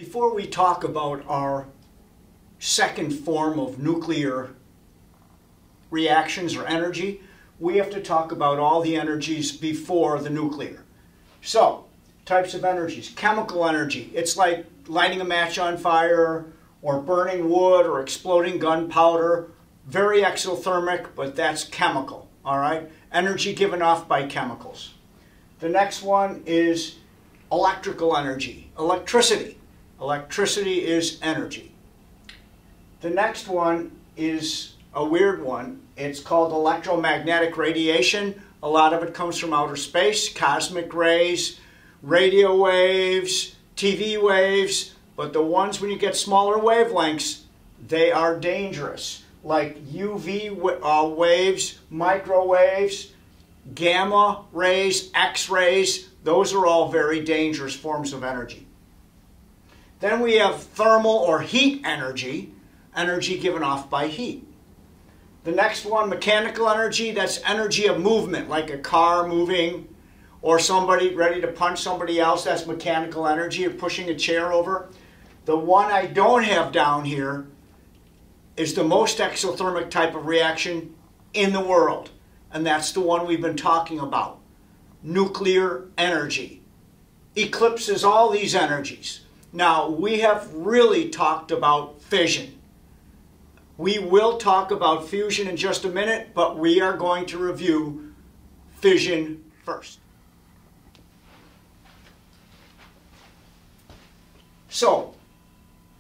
before we talk about our second form of nuclear reactions or energy, we have to talk about all the energies before the nuclear. So, types of energies. Chemical energy. It's like lighting a match on fire, or burning wood, or exploding gunpowder. Very exothermic, but that's chemical. All right? Energy given off by chemicals. The next one is electrical energy. Electricity. Electricity is energy. The next one is a weird one. It's called electromagnetic radiation. A lot of it comes from outer space, cosmic rays, radio waves, TV waves, but the ones when you get smaller wavelengths, they are dangerous. Like UV waves, microwaves, gamma rays, X-rays, those are all very dangerous forms of energy. Then we have thermal or heat energy, energy given off by heat. The next one, mechanical energy, that's energy of movement, like a car moving or somebody ready to punch somebody else, that's mechanical energy, or pushing a chair over. The one I don't have down here is the most exothermic type of reaction in the world, and that's the one we've been talking about. Nuclear energy. Eclipses all these energies. Now, we have really talked about fission. We will talk about fusion in just a minute, but we are going to review fission first. So,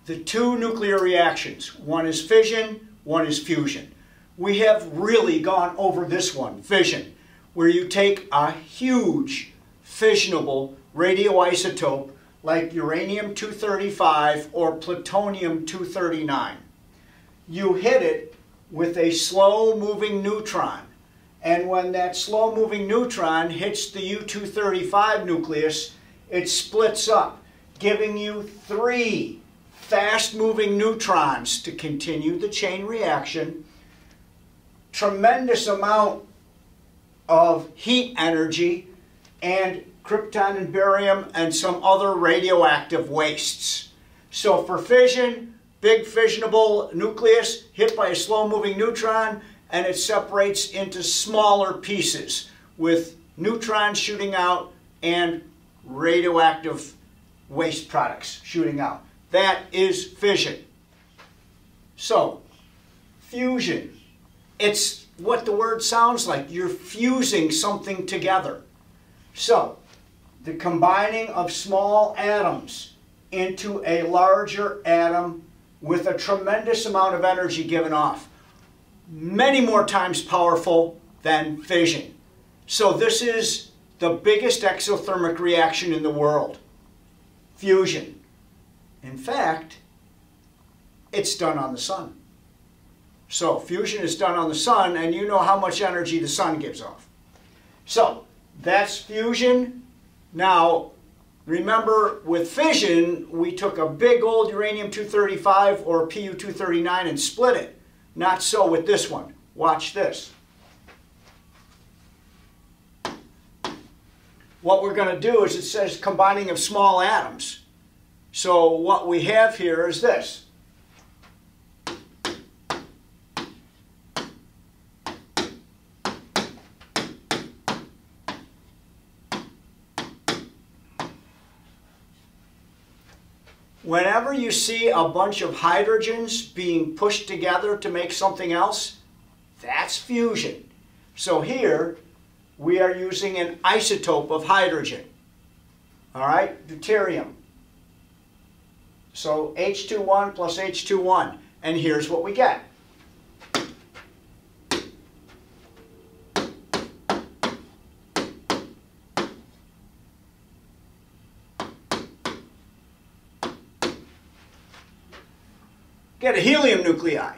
the two nuclear reactions, one is fission, one is fusion. We have really gone over this one, fission, where you take a huge fissionable radioisotope like uranium-235 or plutonium-239. You hit it with a slow-moving neutron. And when that slow-moving neutron hits the U-235 nucleus, it splits up, giving you 3 fast-moving neutrons to continue the chain reaction. Tremendous amount of heat energy and krypton and barium and some other radioactive wastes. So for fission, big fissionable nucleus hit by a slow-moving neutron, and it separates into smaller pieces with neutrons shooting out and radioactive waste products shooting out. That is fission. So, fusion. It's what the word sounds like. You're fusing something together. So, the combining of small atoms into a larger atom with a tremendous amount of energy given off. Many more times powerful than fission. So this is the biggest exothermic reaction in the world. Fusion. In fact, it's done on the sun. So fusion is done on the sun, and you know how much energy the sun gives off. So that's fusion. Now, remember, with fission, we took a big old uranium-235 or Pu-239 and split it. Not so with this one. Watch this. What we're going to do is, it says combining of small atoms. So what we have here is this. Whenever you see a bunch of hydrogens being pushed together to make something else, that's fusion. So here, we are using an isotope of hydrogen. All right, deuterium. So H21 plus H21. And here's what we get. Get a helium nuclei.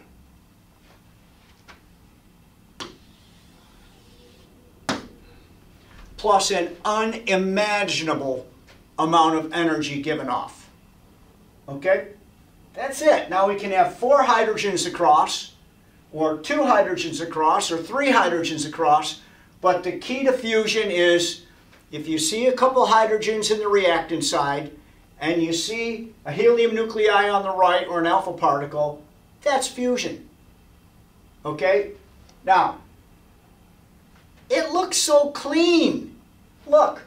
Plus an unimaginable amount of energy given off. Okay? That's it. Now we can have 4 hydrogens across, or 2 hydrogens across, or 3 hydrogens across, but the key to fusion is if you see a couple hydrogens in the reactant side and you see a helium nuclei on the right or an alpha particle, that's fusion. Okay? Now, it looks so clean. Look,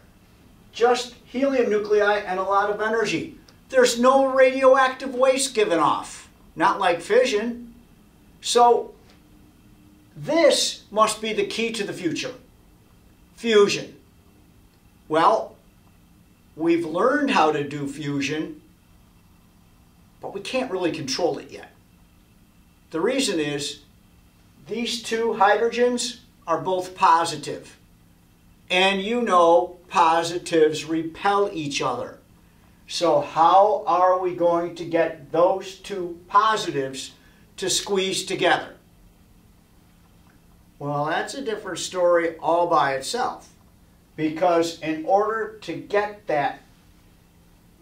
just helium nuclei and a lot of energy. There's no radioactive waste given off, not like fission. So this must be the key to the future, fusion. Well, we've learned how to do fusion, but we can't really control it yet. The reason is these two hydrogens are both positive. And you know positives repel each other. So how are we going to get those two positives to squeeze together? Well, that's a different story all by itself. Because in order to get that,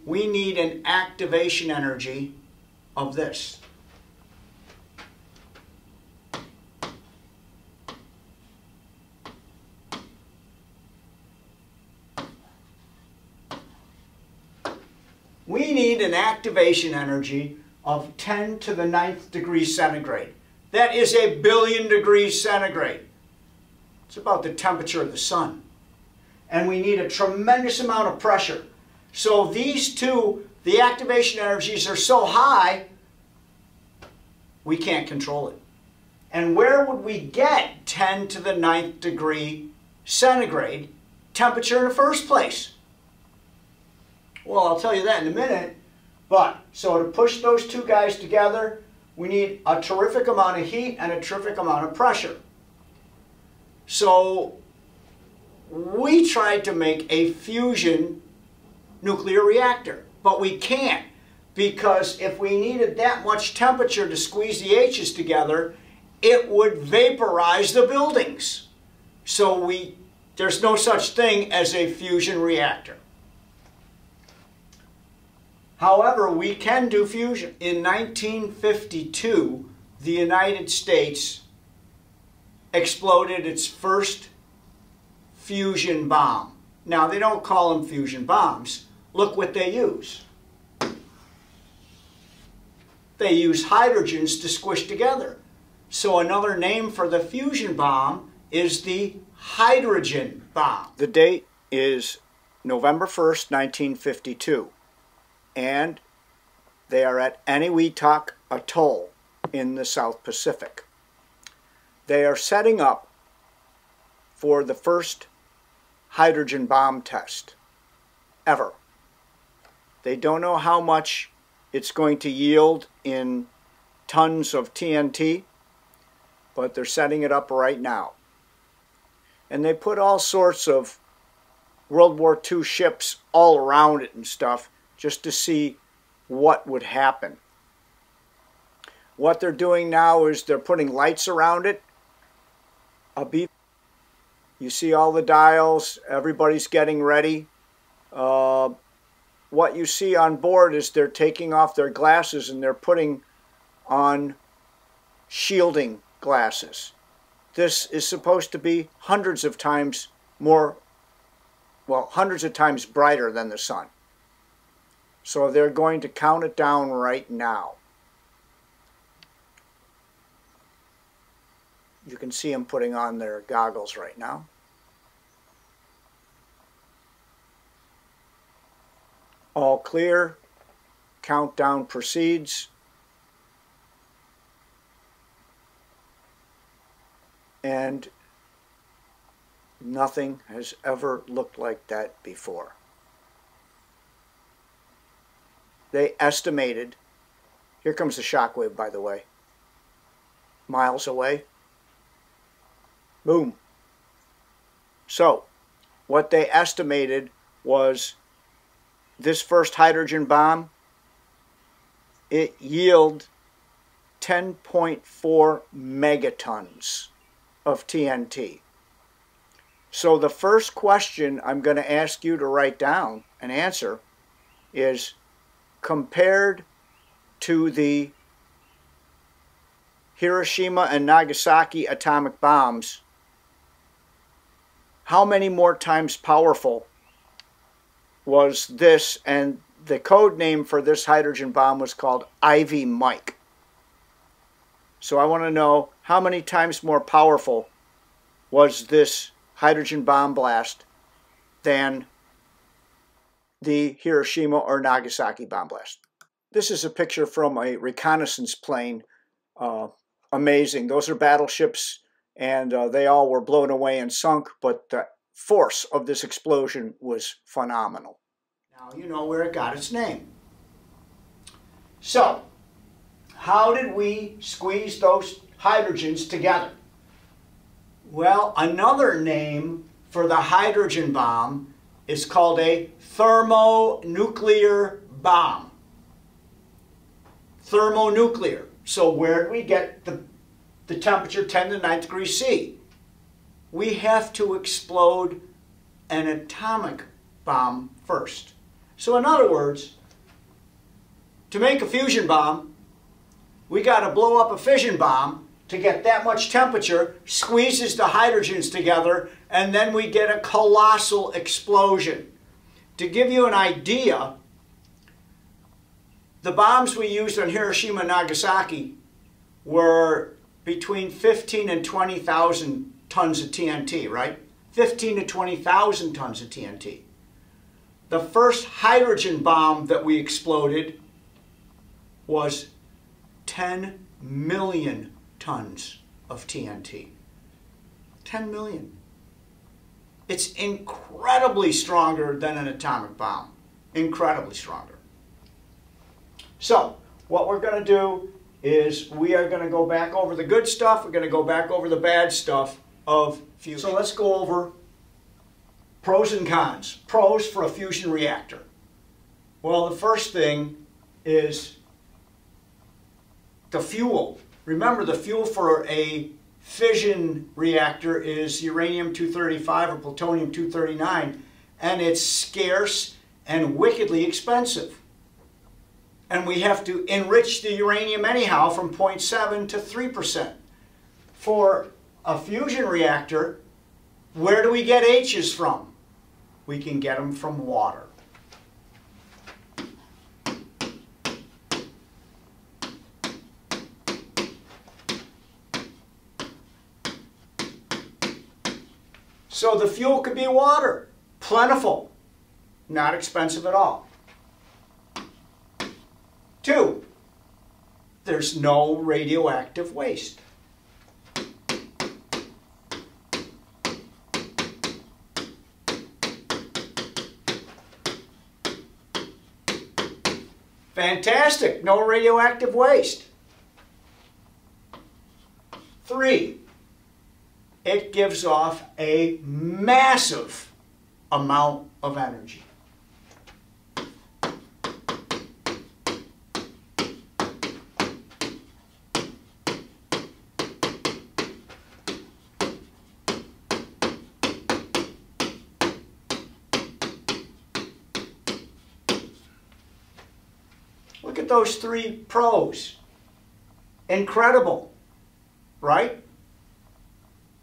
we need an activation energy of this. We need an activation energy of 10 to the 9th degree centigrade. That is 1 billion degrees centigrade. It's about the temperature of the sun. And we need a tremendous amount of pressure. So these two, the activation energies are so high, we can't control it. And where would we get 10 to the 9th degree centigrade temperature in the first place? Well, I'll tell you that in a minute. But, so to push those two guys together, we need a terrific amount of heat and a terrific amount of pressure. So we tried to make a fusion nuclear reactor, but we can't, because if we needed that much temperature to squeeze the H's together, it would vaporize the buildings. So there's no such thing as a fusion reactor. However, we can do fusion. In 1952, the United States exploded its first fusion bomb. Now, they don't call them fusion bombs. Look what they use. They use hydrogens to squish together. So another name for the fusion bomb is the hydrogen bomb. The date is November 1st, 1952. And they are at Eniwetok Atoll in the South Pacific. They are setting up for the first hydrogen bomb test ever. They don't know how much it's going to yield in tons of TNT, but they're setting it up right now. And they put all sorts of World War II ships all around it and stuff, just to see what would happen. What they're doing now is they're putting lights around it. You see all the dials, everybody's getting ready. What you see on board is they're taking off their glasses and they're putting on shielding glasses. This is supposed to be hundreds of times more, well, hundreds of times brighter than the sun. So they're going to count it down right now. You can see them putting on their goggles right now. All clear. Countdown proceeds. And nothing has ever looked like that before. They estimated, here comes the shockwave, by the way, miles away. Boom. So, what they estimated was this first hydrogen bomb, it yielded 10.4 megatons of TNT. So the first question I'm going to ask you to write down and answer is, compared to the Hiroshima and Nagasaki atomic bombs, how many more times powerful was this and the code name for this hydrogen bomb was called Ivy Mike. So I want to know how many times more powerful was this hydrogen bomb blast than the Hiroshima or Nagasaki bomb blast. This is a picture from a reconnaissance plane. Amazing. Those are battleships, and they all were blown away and sunk, but the force of this explosion was phenomenal. Now you know where it got its name. So, how did we squeeze those hydrogens together? Well, another name for the hydrogen bomb is called a thermonuclear bomb. Thermonuclear. So where do we get the temperature 10 to the 9th degree C? We have to explode an atomic bomb first. So in other words, to make a fusion bomb, we got to blow up a fission bomb to get that much temperature, squeezes the hydrogens together, and then we get a colossal explosion. To give you an idea, the bombs we used on Hiroshima and Nagasaki were between 15 and 20,000 tons of TNT, right? 15 to 20,000 tons of TNT. The first hydrogen bomb that we exploded was 10 million tons of TNT. 10 million. It's incredibly stronger than an atomic bomb. Incredibly stronger. So, what we're going to do is we are going to go back over the good stuff. We're going to go back over the bad stuff of fusion. So let's go over pros and cons. Pros for a fusion reactor. Well, the first thing is the fuel. Remember, the fuel for a fission reactor is uranium-235 or plutonium-239, and it's scarce and wickedly expensive. And we have to enrich the uranium anyhow from 0.7 to 3%. For a fusion reactor, where do we get H's from? We can get them from water. So the fuel could be water. Plentiful. Not expensive at all. 2, there's no radioactive waste. Fantastic, no radioactive waste. 3, it gives off a massive amount of energy. Look at those 3 pros. Incredible, right?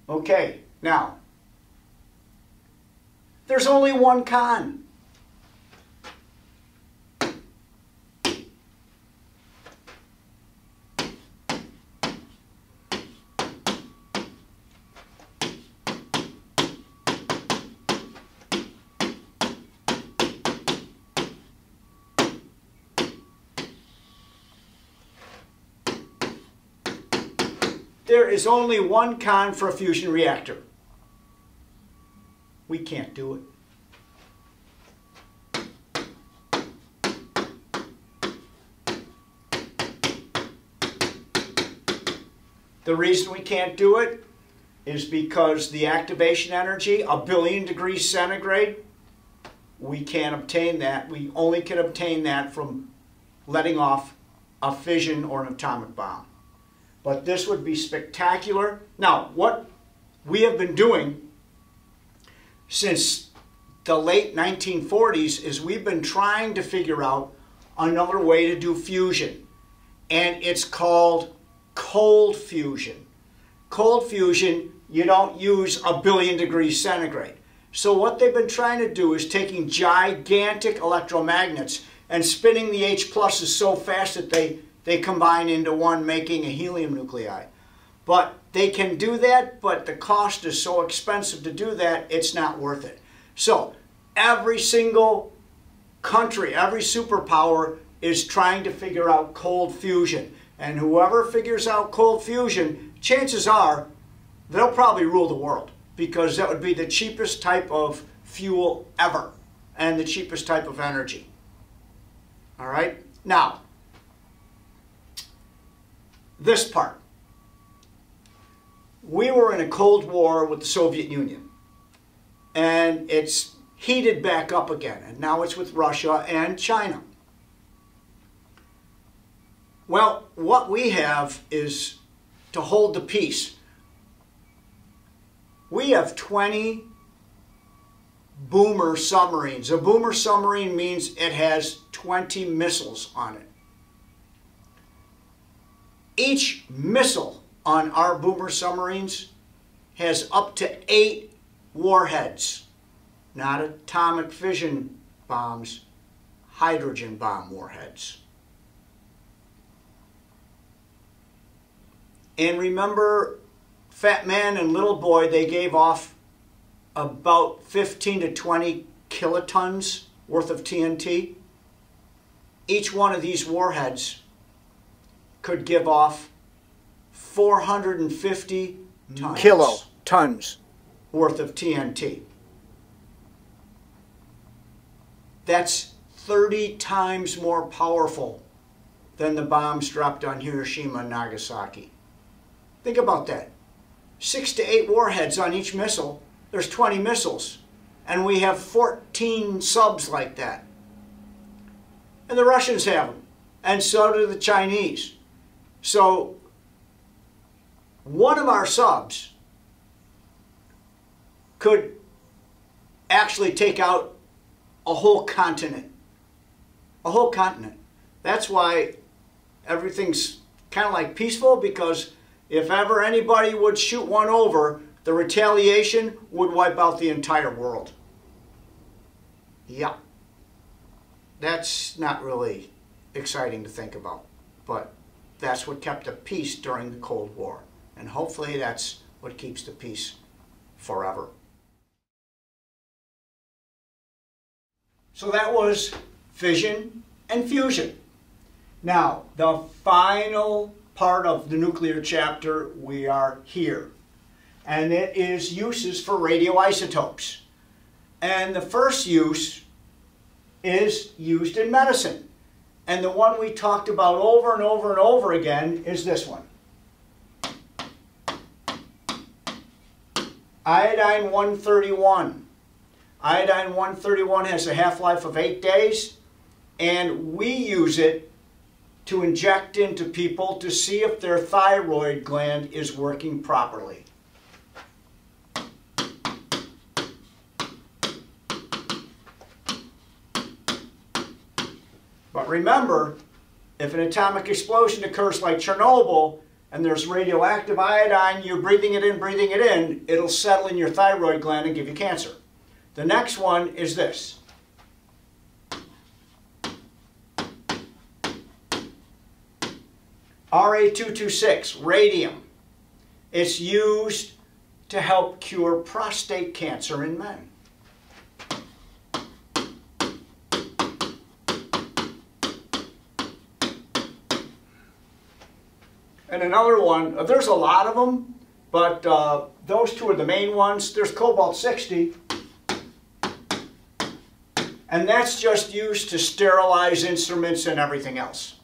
Okay, now, there's only one con. There is only one con for a fusion reactor. We can't do it. The reason we can't do it is because the activation energy, 1 billion degrees centigrade, we can't obtain that. We only can obtain that from letting off a fission or an atomic bomb. But this would be spectacular. Now, what we have been doing since the late 1940s is we've been trying to figure out another way to do fusion. And it's called cold fusion. Cold fusion, you don't use 1 billion degrees centigrade. So what they've been trying to do is taking gigantic electromagnets and spinning the H pluses so fast that they combine into one, making a helium nuclei. But they can do that, but the cost is so expensive to do that, it's not worth it. So every single country, every superpower is trying to figure out cold fusion. And whoever figures out cold fusion, chances are they'll probably rule the world, because that would be the cheapest type of fuel ever and the cheapest type of energy. All right? Now, this part. We were in a Cold War with the Soviet Union, and it's heated back up again, and now it's with Russia and China. Well, what we have is to hold the peace. We have 20 boomer submarines. A boomer submarine means it has 20 missiles on it. Each missile on our boomer submarines has up to 8 warheads. Not atomic fission bombs, hydrogen bomb warheads. And remember, Fat Man and Little Boy, they gave off about 15 to 20 kilotons worth of TNT. Each one of these warheads could give off 450 kilotons worth of TNT. That's 30 times more powerful than the bombs dropped on Hiroshima and Nagasaki. Think about that. 6 to 8 warheads on each missile. There's 20 missiles. And we have 14 subs like that. And the Russians have them. And so do the Chinese. So one of our subs could actually take out a whole continent. A whole continent. That's why everything's kind of like peaceful, because if ever anybody would shoot one over, the retaliation would wipe out the entire world. Yeah. That's not really exciting to think about, but that's what kept the peace during the Cold War. And hopefully that's what keeps the peace forever. So that was fission and fusion. Now, the final part of the nuclear chapter, we are here. And it is uses for radioisotopes. And the first use is used in medicine. And the one we talked about over and over and over again is this one. Iodine 131. Iodine 131 has a half-life of 8 days, and we use it to inject into people to see if their thyroid gland is working properly. But remember, if an atomic explosion occurs like Chernobyl, and there's radioactive iodine, you're breathing it in, it'll settle in your thyroid gland and give you cancer. The next one is this. Ra-226, radium. It's used to help cure prostate cancer in men. And another one, there's a lot of them, but those two are the main ones. There's cobalt-60, and that's just used to sterilize instruments and everything else.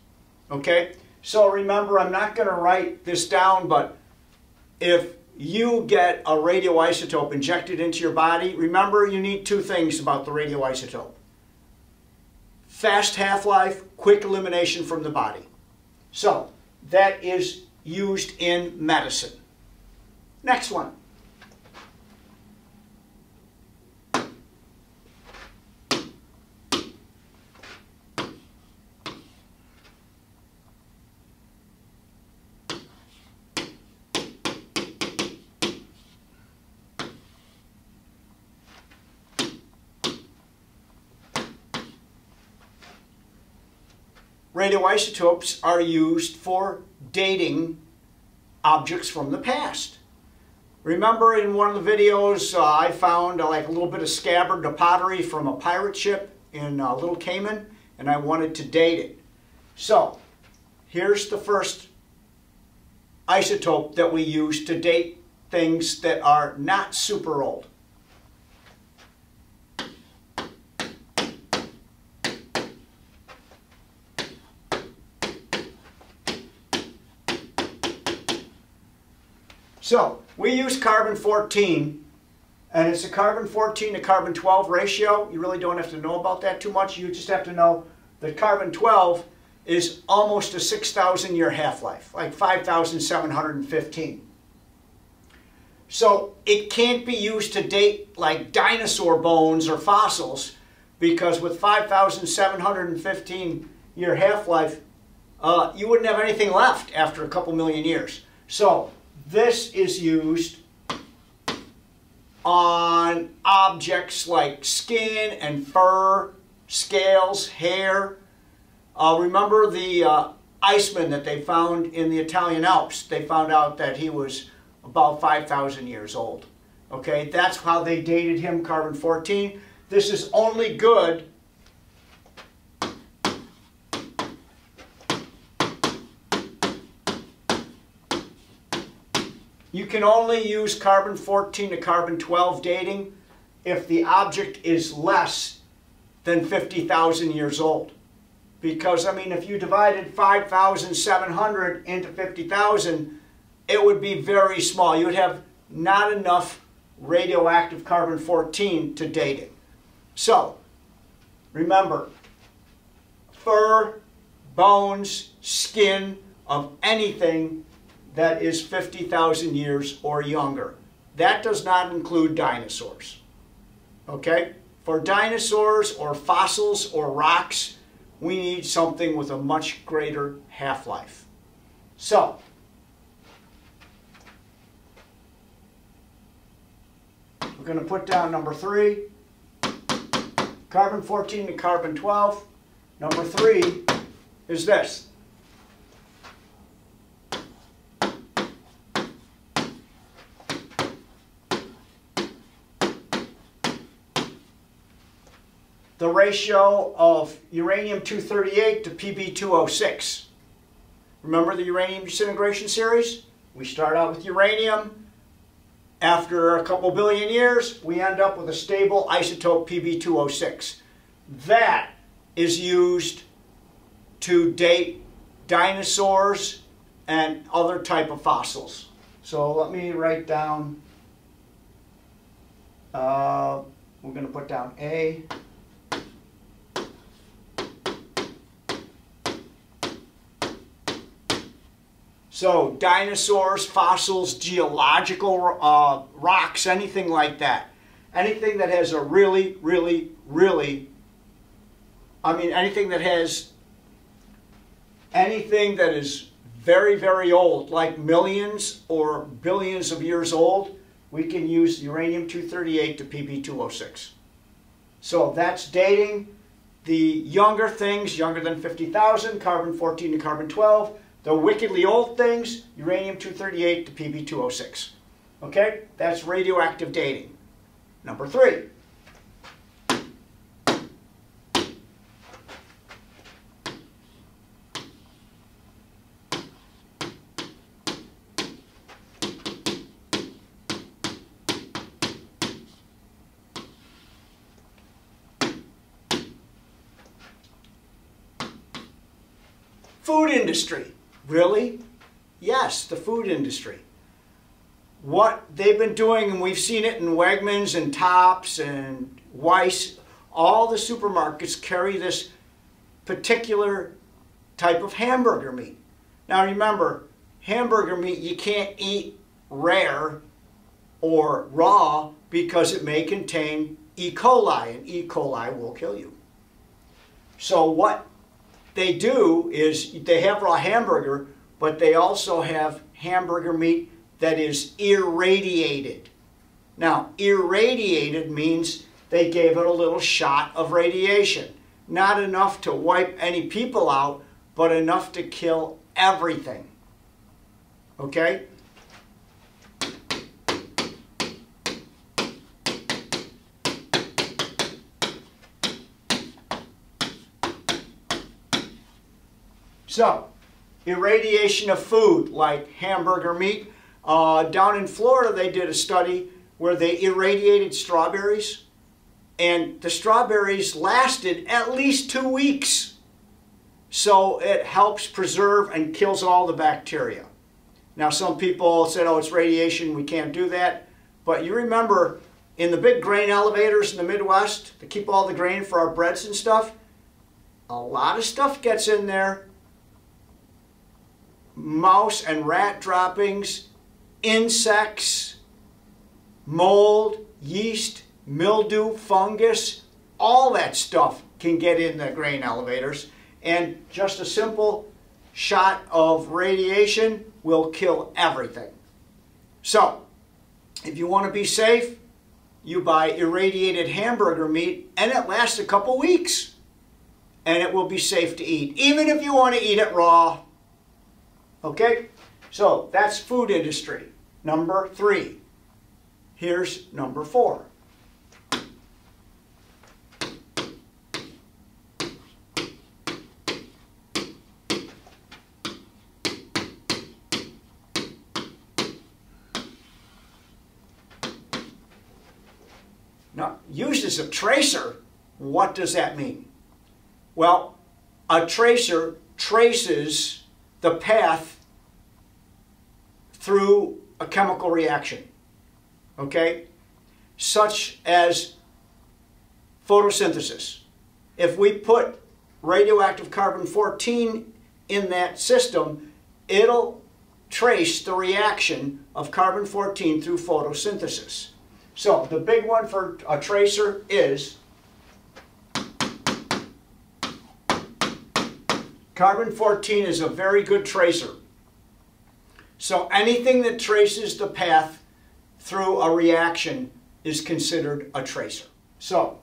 Okay? So remember, I'm not going to write this down, but if you get a radioisotope injected into your body, remember you need 2 things about the radioisotope. Fast half-life, quick elimination from the body. So that is used in medicine. Next one. radioisotopes are used for dating objects from the past. Remember in one of the videos I found like a little bit of scabbard of pottery from a pirate ship in Little Cayman, and I wanted to date it. So here's the first isotope that we use to date things that are not super old. So we use carbon-14, and it's a carbon-14 to carbon-12 ratio. You really don't have to know about that too much. You just have to know that carbon-12 is almost a 6,000-year half-life, like 5,715. So it can't be used to date like dinosaur bones or fossils, because with 5,715-year half-life, you wouldn't have anything left after a couple million years. So this is used on objects like skin and fur, scales, hair. Remember the Iceman that they found in the Italian Alps? They found out that he was about 5,000 years old. Okay, that's how they dated him, carbon-14. This is only good you can only use carbon-14 to carbon-12 dating if the object is less than 50,000 years old. Because, I mean, if you divided 5,700 into 50,000, it would be very small. You would have not enough radioactive carbon-14 to date it. So, remember, fur, bones, skin of anything that is 50,000 years or younger. That does not include dinosaurs. Okay? For dinosaurs or fossils or rocks, we need something with a much greater half-life. So, we're going to put down number 3, carbon-14 to carbon-12. Number 3 is this. The ratio of uranium-238 to Pb-206. Remember the uranium disintegration series? We start out with uranium. After a couple billion years, we end up with a stable isotope Pb-206. That is used to date dinosaurs and other type of fossils. So let me write down, we're going to put down A. So dinosaurs, fossils, geological rocks, anything like that. Anything that has a really, anything that is very, very old, like millions or billions of years old, we can use uranium-238 to Pb-206. So that's dating the younger things, younger than 50,000, carbon-14 to carbon-12. The wickedly old things, uranium-238 to Pb-206. Okay? That's radioactive dating. Number 3. Food industry. Really? Yes, the food industry. What they've been doing, and we've seen it in Wegmans and Tops and Weiss, all the supermarkets carry this particular type of hamburger meat. Now remember, hamburger meat you can't eat rare or raw because it may contain E. coli, and E. coli will kill you. So what they do is they have raw hamburger, but they also have hamburger meat that is irradiated. Now, irradiated means they gave it a little shot of radiation. Not enough to wipe any people out, but enough to kill everything. Okay? So, irradiation of food like hamburger meat. Down in Florida, they did a study where they irradiated strawberries, and the strawberries lasted at least 2 weeks. So it helps preserve and kills all the bacteria. Now, some people said, oh, it's radiation, we can't do that. But you remember, in the big grain elevators in the Midwest, to keep all the grain for our breads and stuff, a lot of stuff gets in there. Mouse and rat droppings, insects, mold, yeast, mildew, fungus, all that stuff can get in the grain elevators. And just a simple shot of radiation will kill everything. So, if you want to be safe, you buy irradiated hamburger meat, and it lasts a couple weeks. And it will be safe to eat, even if you want to eat it raw. Okay? So, that's food industry. Number 3. Here's number 4. Now, used as a tracer, what does that mean? Well, a tracer traces the path through a chemical reaction, okay? Such as photosynthesis. If we put radioactive carbon-14 in that system, it'll trace the reaction of carbon-14 through photosynthesis. So the big one for a tracer is carbon-14 is a very good tracer. So anything that traces the path through a reaction is considered a tracer. So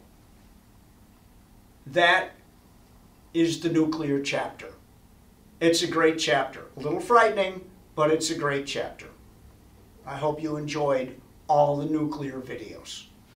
that is the nuclear chapter. It's a great chapter. A little frightening, but it's a great chapter. I hope you enjoyed all the nuclear videos.